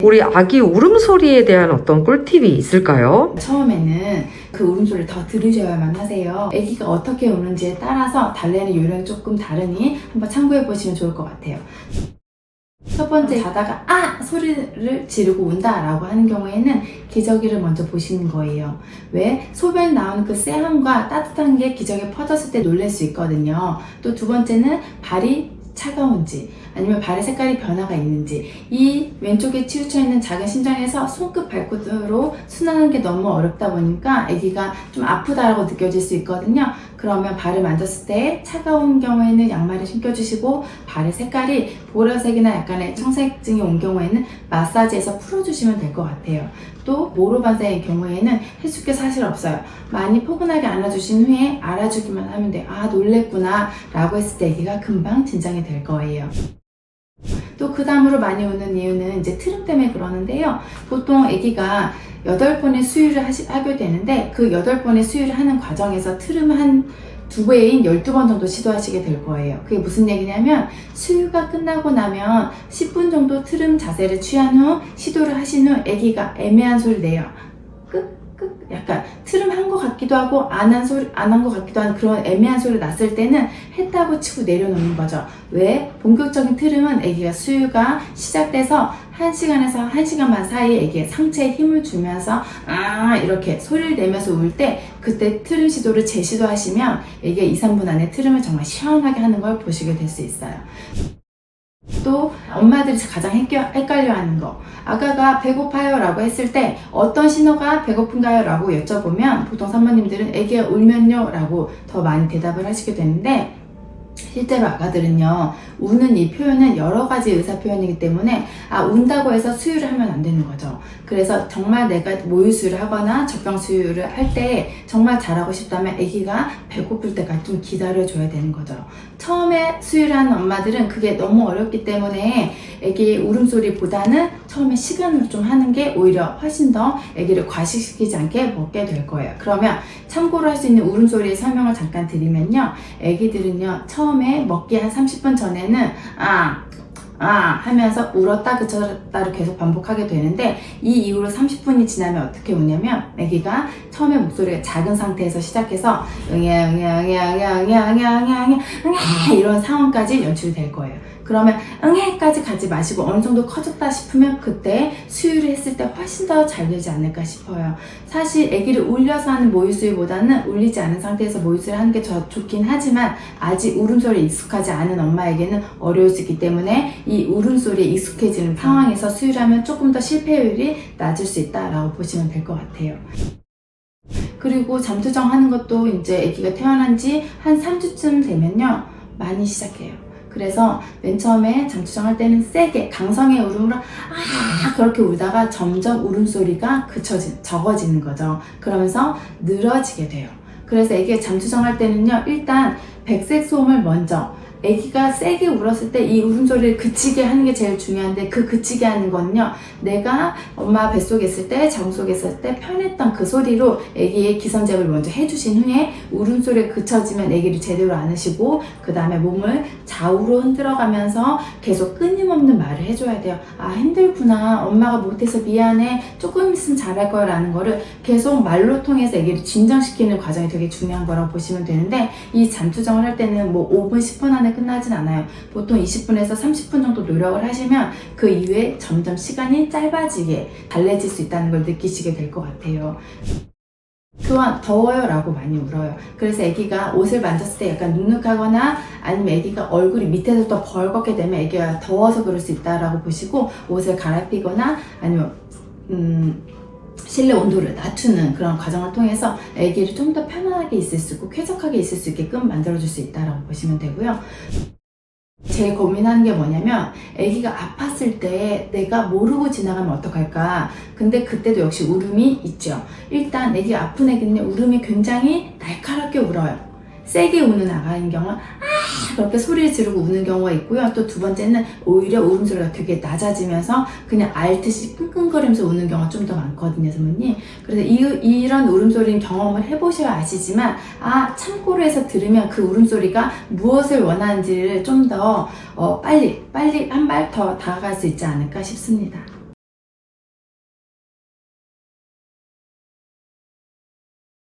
우리 아기 울음소리에 대한 어떤 꿀팁이 있을까요? 처음에는 그 울음소리를 더 들으셔야만 하세요. 아기가 어떻게 우는지에 따라서 달래는 요령이 조금 다르니 한번 참고해 보시면 좋을 것 같아요. 첫 번째, 자다가 아! 소리를 지르고 운다 라고 하는 경우에는 기저귀를 먼저 보시는 거예요. 왜? 소변이 나오는 그 쎄함과 따뜻한 게 기저귀에 퍼졌을 때 놀랄 수 있거든요. 또 두 번째는 발이 차가운지 아니면 발의 색깔이 변화가 있는지, 이 왼쪽에 치우쳐 있는 작은 심장에서 손끝 발끝으로 순환하는 게 너무 어렵다 보니까 아기가 좀 아프다라고 느껴질 수 있거든요. 그러면 발을 만졌을 때 차가운 경우에는 양말을 신겨주시고, 발의 색깔이 보라색이나 약간의 청색증이 온 경우에는 마사지해서 풀어주시면 될 것 같아요. 또 모로반사의 경우에는 해줄 게 사실 없어요. 많이 포근하게 안아주신 후에 알아주기만 하면 돼요. 아, 놀랬구나 라고 했을 때 아기가 금방 진정이 될 거예요. 또 그 다음으로 많이 오는 이유는 이제 트름 때문에 그러는데요. 보통 아기가 8번의 수유를 하게 되는데, 그 8번의 수유를 하는 과정에서 트름 한 2배인 12번 정도 시도하시게 될 거예요. 그게 무슨 얘기냐면, 수유가 끝나고 나면 10분 정도 트름 자세를 취한 후 시도를 하신 후 아기가 애매한 소리를 내요. 약간 트름 한 것 같기도 하고 안 한 것 같기도 하는 그런 애매한 소리가 났을 때는 했다고 치고 내려놓는 거죠. 왜? 본격적인 트름은 아기가 수유가 시작돼서 1시간에서 1시간 반 사이에 아기의 상체에 힘을 주면서 이렇게 소리를 내면서 울 때, 그때 트름 시도를 재시도하시면 아기가 2, 3분 안에 트름을 정말 시원하게 하는 걸 보시게 될 수 있어요. 또 엄마들이 가장 헷갈려하는 거, 아가가 배고파요 라고 했을 때 어떤 신호가 배고픈가요 라고 여쭤보면 보통 산모님들은 아기가 울면요 라고 더 많이 대답을 하시게 되는데, 실제로 아가들은요, 우는 이 표현은 여러 가지 의사 표현이기 때문에 운다고 해서 수유를 하면 안 되는 거죠. 그래서 정말 내가 모유 수유를 하거나 젖병 수유를 할 때 정말 잘하고 싶다면 아기가 배고플 때까지 좀 기다려줘야 되는 거죠. 처음에 수유를 하는 엄마들은 그게 너무 어렵기 때문에 아기 울음소리보다는 처음에 시간으로 좀 하는 게 오히려 훨씬 더 아기를 과식시키지 않게 먹게 될 거예요. 그러면 참고로 할 수 있는 울음소리의 설명을 잠깐 드리면요, 아기들은요 처음에 먹기 한 30분 전에는 하면서 울었다 그쳤다를 계속 반복하게 되는데, 이 이후로 30분이 지나면 어떻게 우냐면, 아기가 처음에 목소리가 작은 상태에서 시작해서 이런 상황까지 연출이 될 거예요. 그러면 응애까지 가지 마시고 어느 정도 커졌다 싶으면 그때 수유를 했을 때 훨씬 더 잘 되지 않을까 싶어요. 사실 아기를 울려서 하는 모유수유보다는 울리지 않은 상태에서 모유수유를 하는 게 더 좋긴 하지만, 아직 울음소리에 익숙하지 않은 엄마에게는 어려울 수 있기 때문에 이 울음소리에 익숙해지는 상황에서 수유를 하면 조금 더 실패율이 낮을 수 있다라고 보시면 될 것 같아요. 그리고 잠투정 하는 것도 이제 아기가 태어난 지 한 3주쯤 되면요 많이 시작해요. 그래서 맨 처음에 잠투정할 때는 세게 강성의 울음으로 그렇게 울다가 점점 울음소리가 적어지는 거죠. 그러면서 늘어지게 돼요. 그래서 아기가 잠투정할 때는요, 일단 백색 소음을 먼저, 아기가 세게 울었을 때 이 울음소리를 그치게 하는 게 제일 중요한데, 그 그치게 하는 거는요, 내가 엄마 뱃속에 있을 때, 정 속에 있을 때 편했던 그 소리로 아기의 기선제압을 먼저 해주신 후에 울음소리가 그쳐지면 아기를 제대로 안으시고, 그 다음에 몸을 좌우로 흔들어가면서 계속 끊임없는 말을 해줘야 돼요. 힘들구나, 엄마가 못해서 미안해, 조금 있으면 잘할 거야 라는 거를 계속 말로 통해서 아기를 진정시키는 과정이 되게 중요한 거라고 보시면 되는데, 이 잠투정을 할 때는 뭐 5분, 10분 안에 끝나진 않아요. 보통 20분에서 30분 정도 노력을 하시면 그 이후에 점점 시간이 짧아지게 달래질 수 있다는 걸 느끼시게 될 것 같아요. 또한 더워요 라고 많이 울어요. 그래서 아기가 옷을 만졌을 때 약간 눅눅하거나 아니면 아기가 얼굴이 밑에서부터 벌겋게 되면 아기가 더워서 그럴 수 있다라고 보시고, 옷을 갈아입히거나 아니면 실내 온도를 낮추는 그런 과정을 통해서 아기를 좀 더 편안하게 있을 수 있고 쾌적하게 있을 수 있게끔 만들어줄 수 있다고 보시면 되고요. 제일 고민하는 게 뭐냐면, 아기가 아팠을 때 내가 모르고 지나가면 어떡할까. 근데 그때도 역시 울음이 있죠. 일단 아기가 아픈 아기는 울음이 굉장히 날카롭게 울어요. 세게 우는 아가인 경우는 그렇게 소리를 지르고 우는 경우가 있고요. 또 두 번째는 오히려 울음소리가 되게 낮아지면서 그냥 앓듯이 끙끙거리면서 우는 경우가 좀 더 많거든요, 선생님. 그래서 이런 울음소리는 경험을 해보셔야 아시지만, 참고로 해서 들으면 그 울음소리가 무엇을 원하는지를 좀 더 빨리 한 발 더 다가갈 수 있지 않을까 싶습니다.